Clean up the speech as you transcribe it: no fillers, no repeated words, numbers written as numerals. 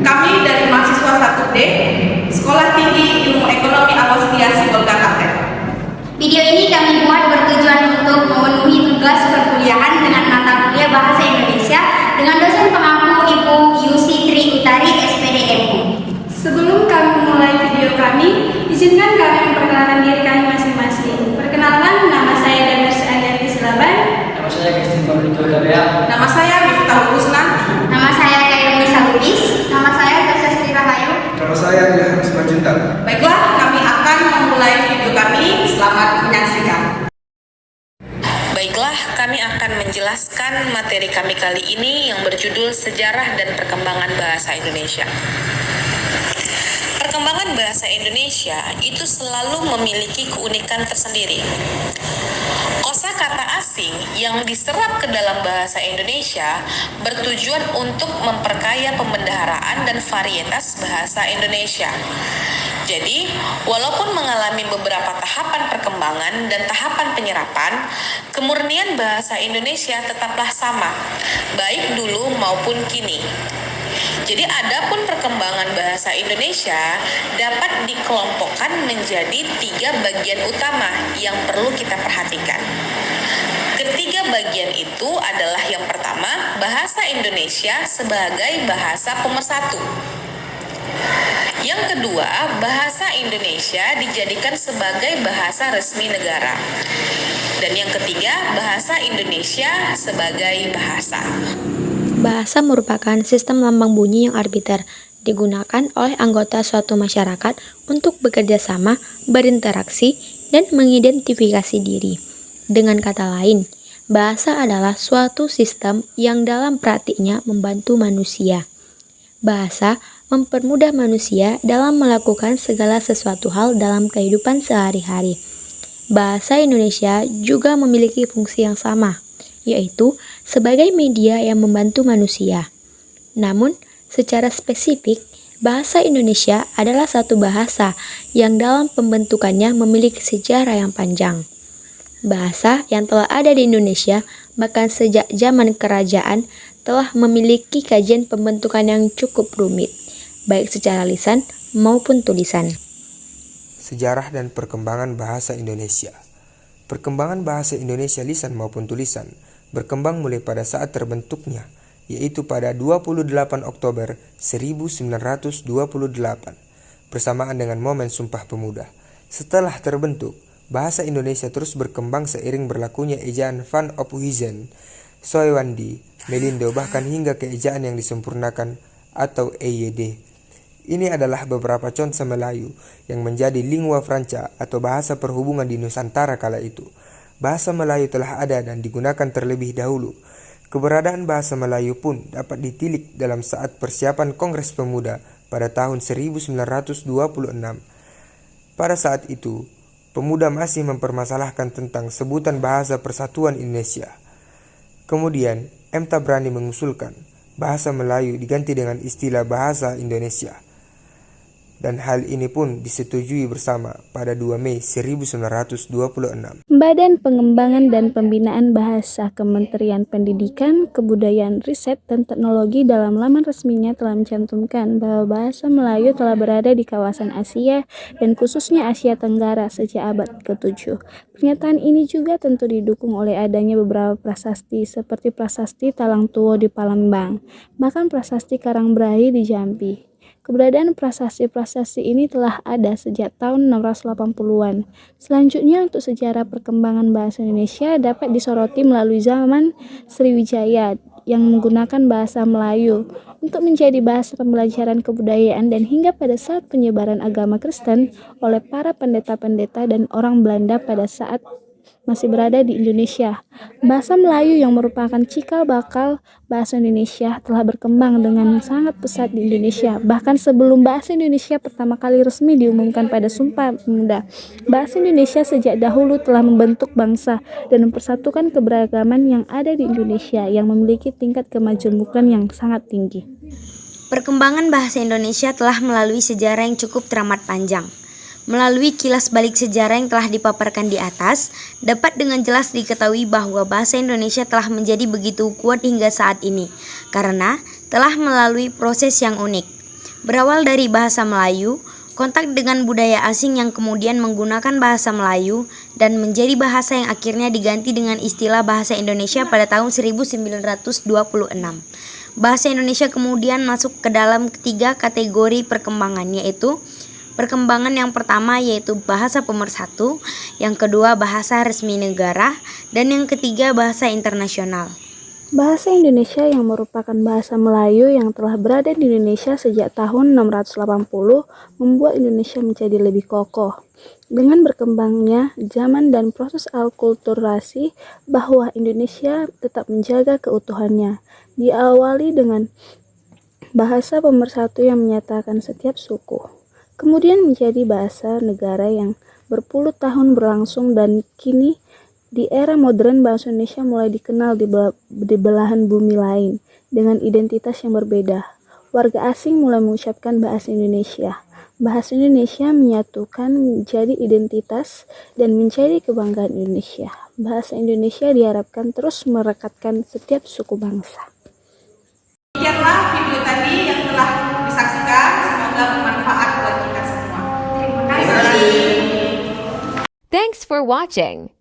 Kami dari mahasiswa 1D, Sekolah Tinggi Ilmu Ekonomi Awastia Sibolga Kapten. Video ini kami buat bertujuan untuk memenuhi tugas perkuliahan dengan mata kuliah Bahasa Indonesia dengan dosen pengampu Ibu Yusi Tri Utari, SPDMU. Sebelum kami memulai video kami, izinkan kami memperkenalkan diri kami masing-masing. Perkenalkan, nama saya Demersi Andianti Silaban. Nama saya Kristin Paulito Gadea. Nama saya Miftahul Husna. Nama saya Kairuni Salubis. Nama saya Prasasti Rahayu. Nama saya Ilham Majuntan. Baiklah, kami akan memulai video kami. Selamat menyaksikan. Baiklah, kami akan menjelaskan materi kami kali ini yang berjudul Sejarah dan Perkembangan Bahasa Indonesia. Perkembangan bahasa Indonesia itu selalu memiliki keunikan tersendiri. Kosakata asing yang diserap ke dalam bahasa Indonesia bertujuan untuk memperkaya pembendaharaan dan varietas bahasa Indonesia. Jadi, walaupun mengalami beberapa tahapan perkembangan dan tahapan penyerapan, kemurnian bahasa Indonesia tetaplah sama, baik dulu maupun kini. Jadi, adapun perkembangan bahasa Indonesia dapat dikelompokkan menjadi 3 bagian utama yang perlu kita perhatikan. Ketiga bagian itu adalah yang pertama, bahasa Indonesia sebagai bahasa pemersatu. Yang kedua, bahasa Indonesia dijadikan sebagai bahasa resmi negara. Dan yang ketiga, bahasa Indonesia sebagai bahasa. Bahasa merupakan sistem lambang bunyi yang arbiter, digunakan oleh anggota suatu masyarakat untuk bekerja sama, berinteraksi, dan mengidentifikasi diri. Dengan kata lain, bahasa adalah suatu sistem yang dalam praktiknya membantu manusia. Bahasa mempermudah manusia dalam melakukan segala sesuatu hal dalam kehidupan sehari-hari. Bahasa Indonesia juga memiliki fungsi yang sama, yaitu sebagai media yang membantu manusia. Namun, secara spesifik, bahasa Indonesia adalah satu bahasa yang dalam pembentukannya memiliki sejarah yang panjang. Bahasa yang telah ada di Indonesia bahkan sejak zaman kerajaan telah memiliki kajian pembentukan yang cukup rumit, baik secara lisan maupun tulisan. Sejarah dan perkembangan bahasa Indonesia. Perkembangan bahasa Indonesia lisan maupun tulisan berkembang mulai pada saat terbentuknya, yaitu pada 28 Oktober 1928, bersamaan dengan momen Sumpah Pemuda. Setelah terbentuk, bahasa Indonesia terus berkembang seiring berlakunya ejaan Van Ophuijsen, Soewandi, Melindo, bahkan hingga ke ejaan yang disempurnakan atau EYD. Ini adalah beberapa contoh Melayu yang menjadi lingua franca atau bahasa perhubungan di Nusantara kala itu. Bahasa Melayu telah ada dan digunakan terlebih dahulu. Keberadaan bahasa Melayu pun dapat ditilik dalam saat persiapan Kongres Pemuda pada tahun 1926. Pada saat itu, pemuda masih mempermasalahkan tentang sebutan bahasa Persatuan Indonesia. Kemudian, M. Tabrani mengusulkan bahasa Melayu diganti dengan istilah bahasa Indonesia. Dan hal ini pun disetujui bersama pada 2 Mei 1926. Badan Pengembangan dan Pembinaan Bahasa Kementerian Pendidikan, Kebudayaan, Riset, dan Teknologi dalam laman resminya telah mencantumkan bahwa bahasa Melayu telah berada di kawasan Asia dan khususnya Asia Tenggara sejak abad ke-7. Pernyataan ini juga tentu didukung oleh adanya beberapa prasasti seperti prasasti Talang Tuwo di Palembang, bahkan prasasti Karangbrahi di Jambi. Keberadaan prasasti-prasasti ini telah ada sejak tahun 680-an. Selanjutnya, untuk sejarah perkembangan bahasa Indonesia dapat disoroti melalui zaman Sriwijaya yang menggunakan bahasa Melayu untuk menjadi bahasa pembelajaran kebudayaan dan hingga pada saat penyebaran agama Kristen oleh para pendeta-pendeta dan orang Belanda pada saat masih berada di Indonesia. Bahasa Melayu yang merupakan cikal bakal bahasa Indonesia telah berkembang dengan sangat pesat di Indonesia. Bahkan sebelum bahasa Indonesia pertama kali resmi diumumkan pada Sumpah Pemuda, bahasa Indonesia sejak dahulu telah membentuk bangsa dan mempersatukan keberagaman yang ada di Indonesia yang memiliki tingkat kemajemukan yang sangat tinggi. Perkembangan bahasa Indonesia telah melalui sejarah yang cukup teramat panjang. Melalui kilas balik sejarah yang telah dipaparkan di atas, dapat dengan jelas diketahui bahwa bahasa Indonesia telah menjadi begitu kuat hingga saat ini, karena telah melalui proses yang unik. Berawal dari bahasa Melayu, kontak dengan budaya asing yang kemudian menggunakan bahasa Melayu, dan menjadi bahasa yang akhirnya diganti dengan istilah bahasa Indonesia pada tahun 1926. Bahasa Indonesia kemudian masuk ke dalam ketiga kategori perkembangan, yaitu perkembangan yang pertama yaitu bahasa pemersatu, yang kedua bahasa resmi negara, dan yang ketiga bahasa internasional. Bahasa Indonesia yang merupakan bahasa Melayu yang telah berada di Indonesia sejak tahun 680 membuat Indonesia menjadi lebih kokoh. Dengan berkembangnya zaman dan proses alkulturasi, bahwa Indonesia tetap menjaga keutuhannya. Diawali dengan bahasa pemersatu yang menyatakan setiap suku. Kemudian menjadi bahasa negara yang berpuluh tahun berlangsung, dan kini di era modern bahasa Indonesia mulai dikenal di belahan bumi lain dengan identitas yang berbeda. Warga asing mulai mengucapkan bahasa Indonesia. Bahasa Indonesia menyatukan menjadi identitas dan menjadi kebanggaan Indonesia. Bahasa Indonesia diharapkan terus merekatkan setiap suku bangsa. Demikianlah video tadi yang telah disaksikan, semoga bermanfaat buat kita semua. Terima kasih. Thanks for watching.